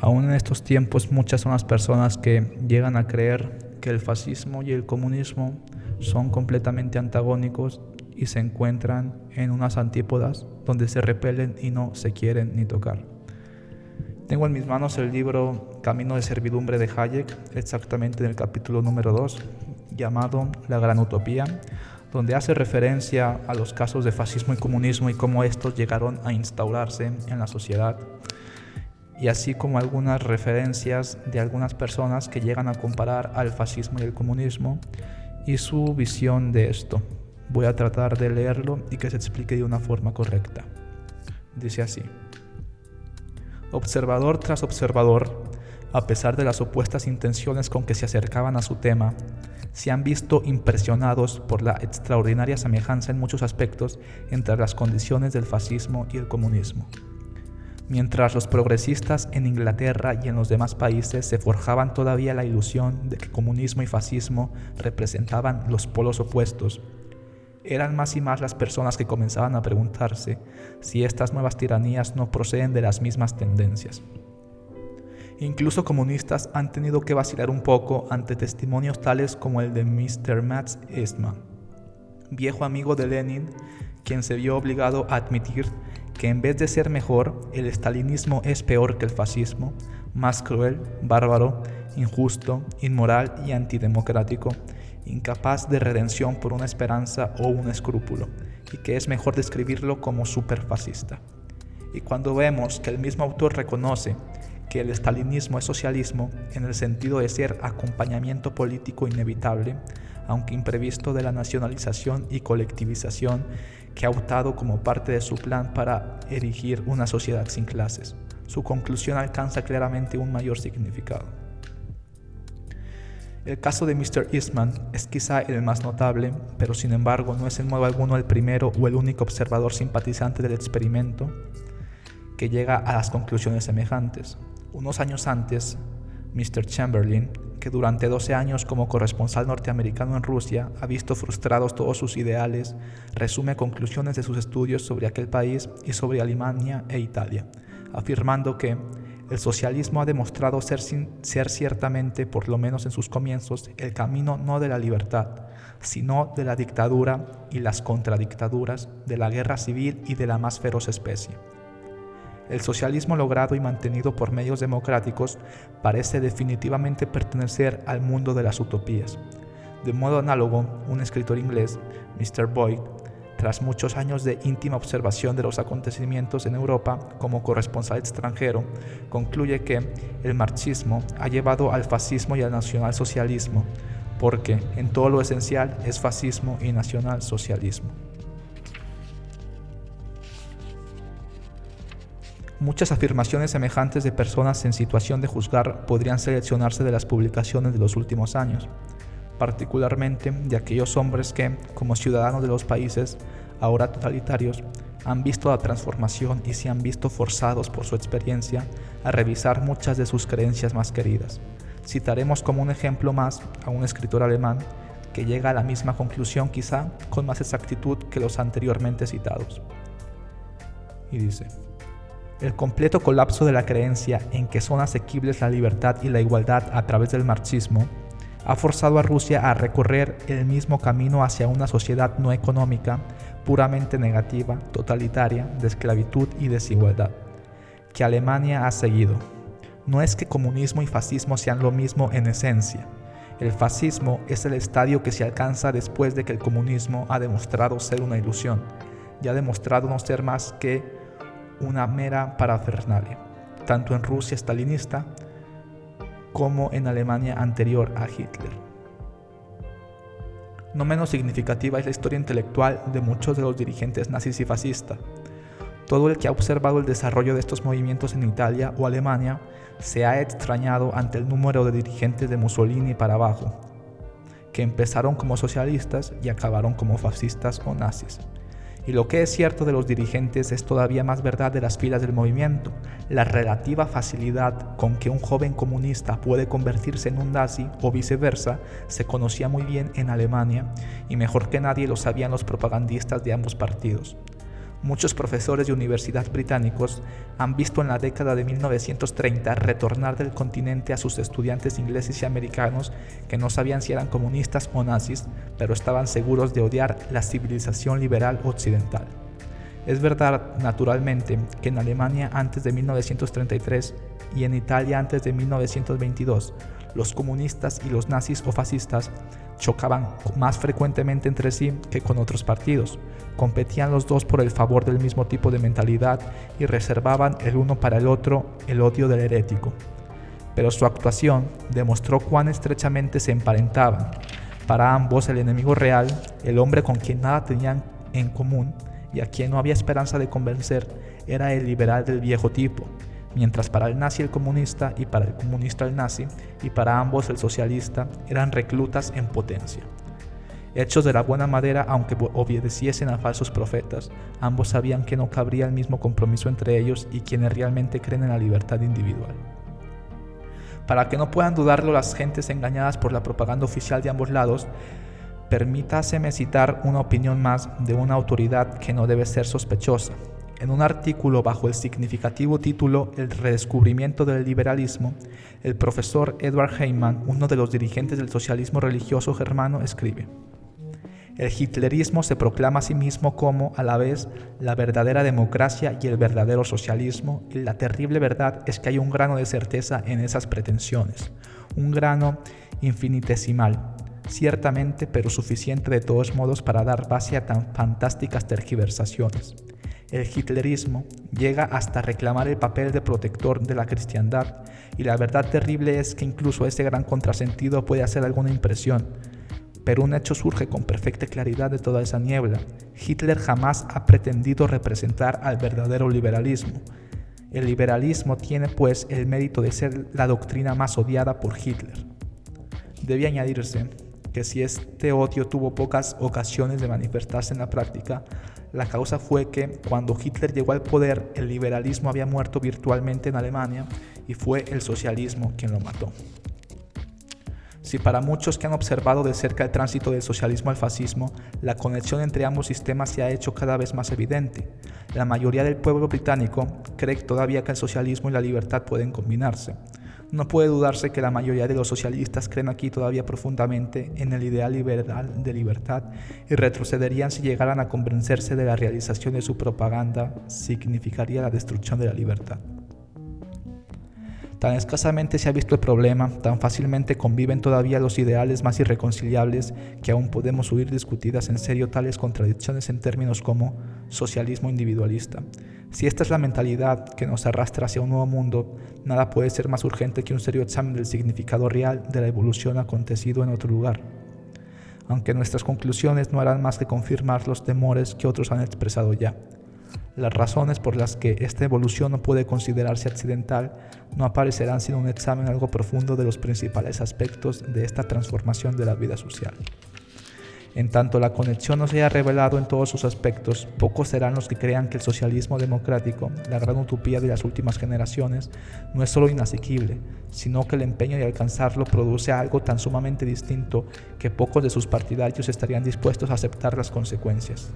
Aún en estos tiempos, muchas son las personas que llegan a creer que el fascismo y el comunismo son completamente antagónicos y se encuentran en unas antípodas donde se repelen y no se quieren ni tocar. Tengo en mis manos el libro Camino de servidumbre de Hayek, exactamente en el capítulo número 2, llamado La Gran Utopía, donde hace referencia a los casos de fascismo y comunismo y cómo estos llegaron a instaurarse en la sociedad, y así como algunas referencias de algunas personas que llegan a comparar al fascismo y el comunismo y su visión de esto. Voy a tratar de leerlo y que se explique de una forma correcta. Dice así: observador tras observador, a pesar de las opuestas intenciones con que se acercaban a su tema, se han visto impresionados por la extraordinaria semejanza en muchos aspectos entre las condiciones del fascismo y el comunismo. Mientras los progresistas en Inglaterra y en los demás países se forjaban todavía la ilusión de que comunismo y fascismo representaban los polos opuestos, eran más y más las personas que comenzaban a preguntarse si estas nuevas tiranías no proceden de las mismas tendencias. Incluso comunistas han tenido que vacilar un poco ante testimonios tales como el de Mr. Max Eastman, viejo amigo de Lenin, quien se vio obligado a admitir que en vez de ser mejor, el estalinismo es peor que el fascismo, más cruel, bárbaro, injusto, inmoral y antidemocrático, incapaz de redención por una esperanza o un escrúpulo, y que es mejor describirlo como superfascista. Y cuando vemos que el mismo autor reconoce que el estalinismo es socialismo en el sentido de ser acompañamiento político inevitable, aunque imprevisto, de la nacionalización y colectivización que ha optado como parte de su plan para erigir una sociedad sin clases, su conclusión alcanza claramente un mayor significado. El caso de Mr. Eastman es quizá el más notable, pero sin embargo no es en modo alguno el primero o el único observador simpatizante del experimento que llega a las conclusiones semejantes. Unos años antes, Mr. Chamberlain, que durante 12 años como corresponsal norteamericano en Rusia ha visto frustrados todos sus ideales, resume conclusiones de sus estudios sobre aquel país y sobre Alemania e Italia, afirmando que el socialismo ha demostrado ser ciertamente, por lo menos en sus comienzos, el camino no de la libertad, sino de la dictadura y las contradictaduras, de la guerra civil y de la más feroz especie. El socialismo logrado y mantenido por medios democráticos parece definitivamente pertenecer al mundo de las utopías. De modo análogo, un escritor inglés, Mr. Boyd, tras muchos años de íntima observación de los acontecimientos en Europa como corresponsal extranjero, concluye que el marxismo ha llevado al fascismo y al nacionalsocialismo, porque en todo lo esencial es fascismo y nacionalsocialismo. Muchas afirmaciones semejantes de personas en situación de juzgar podrían seleccionarse de las publicaciones de los últimos años, particularmente de aquellos hombres que, como ciudadanos de los países ahora totalitarios, han visto la transformación y se han visto forzados por su experiencia a revisar muchas de sus creencias más queridas. Citaremos como un ejemplo más a un escritor alemán que llega a la misma conclusión, quizá con más exactitud que los anteriormente citados. Y dice: el completo colapso de la creencia en que son asequibles la libertad y la igualdad a través del marxismo ha forzado a Rusia a recorrer el mismo camino hacia una sociedad no económica, puramente negativa, totalitaria, de esclavitud y desigualdad, que Alemania ha seguido. No es que comunismo y fascismo sean lo mismo en esencia. El fascismo es el estadio que se alcanza después de que el comunismo ha demostrado ser una ilusión y ha demostrado no ser más que una mera parafernalia, tanto en Rusia estalinista como en Alemania anterior a Hitler. No menos significativa es la historia intelectual de muchos de los dirigentes nazis y fascistas. Todo el que ha observado el desarrollo de estos movimientos en Italia o Alemania se ha extrañado ante el número de dirigentes de Mussolini para abajo, que empezaron como socialistas y acabaron como fascistas o nazis. Y lo que es cierto de los dirigentes es todavía más verdad de las filas del movimiento. La relativa facilidad con que un joven comunista puede convertirse en un nazi o viceversa se conocía muy bien en Alemania y mejor que nadie lo sabían los propagandistas de ambos partidos. Muchos profesores de universidad británicos han visto en la década de 1930 retornar del continente a sus estudiantes ingleses y americanos que no sabían si eran comunistas o nazis, pero estaban seguros de odiar la civilización liberal occidental. Es verdad, naturalmente, que en Alemania antes de 1933 y en Italia antes de 1922, los comunistas y los nazis o fascistas chocaban más frecuentemente entre sí que con otros partidos. Competían los dos por el favor del mismo tipo de mentalidad y reservaban el uno para el otro el odio del herético. Pero su actuación demostró cuán estrechamente se emparentaban. Para ambos el enemigo real, el hombre con quien nada tenían en común y a quien no había esperanza de convencer, era el liberal del viejo tipo, mientras para el nazi el comunista y para el comunista el nazi y para ambos el socialista eran reclutas en potencia. Hechos de la buena madera, aunque obedeciesen a falsos profetas, ambos sabían que no cabría el mismo compromiso entre ellos y quienes realmente creen en la libertad individual. Para que no puedan dudarlo las gentes engañadas por la propaganda oficial de ambos lados, permítaseme citar una opinión más de una autoridad que no debe ser sospechosa. En un artículo bajo el significativo título El redescubrimiento del liberalismo, el profesor Edward Heimann, uno de los dirigentes del socialismo religioso germano, escribe: el hitlerismo se proclama a sí mismo como, a la vez, la verdadera democracia y el verdadero socialismo, y la terrible verdad es que hay un grano de certeza en esas pretensiones, un grano infinitesimal, ciertamente, pero suficiente de todos modos para dar base a tan fantásticas tergiversaciones. El hitlerismo llega hasta reclamar el papel de protector de la cristiandad, y la verdad terrible es que incluso ese gran contrasentido puede hacer alguna impresión. Pero un hecho surge con perfecta claridad de toda esa niebla. Hitler jamás ha pretendido representar al verdadero liberalismo. El liberalismo tiene, pues, el mérito de ser la doctrina más odiada por Hitler. Debe añadirse que si este odio tuvo pocas ocasiones de manifestarse en la práctica, la causa fue que, cuando Hitler llegó al poder, el liberalismo había muerto virtualmente en Alemania y fue el socialismo quien lo mató. Si para muchos que han observado de cerca el tránsito del socialismo al fascismo, la conexión entre ambos sistemas se ha hecho cada vez más evidente, la mayoría del pueblo británico cree todavía que el socialismo y la libertad pueden combinarse. No puede dudarse que la mayoría de los socialistas creen aquí todavía profundamente en el ideal liberal de libertad y retrocederían si llegaran a convencerse de la realización de su propaganda significaría la destrucción de la libertad. Tan escasamente se ha visto el problema, tan fácilmente conviven todavía los ideales más irreconciliables que aún podemos oír discutidas en serio tales contradicciones en términos como socialismo individualista. Si esta es la mentalidad que nos arrastra hacia un nuevo mundo, nada puede ser más urgente que un serio examen del significado real de la evolución acontecido en otro lugar. Aunque nuestras conclusiones no harán más que confirmar los temores que otros han expresado ya. Las razones por las que esta evolución no puede considerarse accidental no aparecerán sin un examen algo profundo de los principales aspectos de esta transformación de la vida social. En tanto la conexión no se haya revelado en todos sus aspectos, pocos serán los que crean que el socialismo democrático, la gran utopía de las últimas generaciones, no es solo inasequible, sino que el empeño de alcanzarlo produce algo tan sumamente distinto que pocos de sus partidarios estarían dispuestos a aceptar las consecuencias.